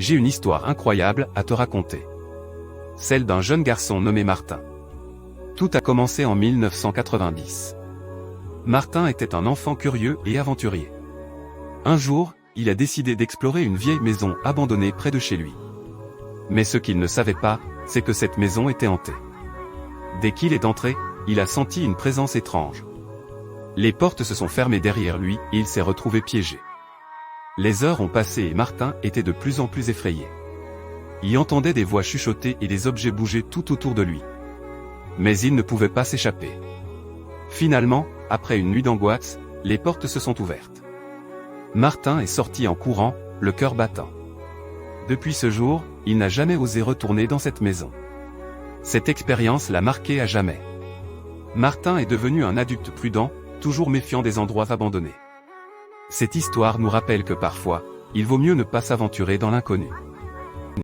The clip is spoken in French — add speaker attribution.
Speaker 1: j'ai une histoire incroyable à te raconter. Celle d'un jeune garçon nommé Martin. Tout a commencé en 1990. Martin était un enfant curieux et aventurier. Un jour, il a décidé d'explorer une vieille maison abandonnée près de chez lui. Mais ce qu'il ne savait pas, c'est que cette maison était hantée. Dès qu'il est entré, il a senti une présence étrange. Les portes se sont fermées derrière lui et il s'est retrouvé piégé. Les heures ont passé et Martin était de plus en plus effrayé. Il entendait des voix chuchoter et des objets bouger tout autour de lui. Mais il ne pouvait pas s'échapper. Finalement, après une nuit d'angoisse, les portes se sont ouvertes. Martin est sorti en courant, le cœur battant. Depuis ce jour, il n'a jamais osé retourner dans cette maison. Cette expérience l'a marqué à jamais. Martin est devenu un adulte prudent, toujours méfiant des endroits abandonnés. Cette histoire nous rappelle que parfois, il vaut mieux ne pas s'aventurer dans l'inconnu.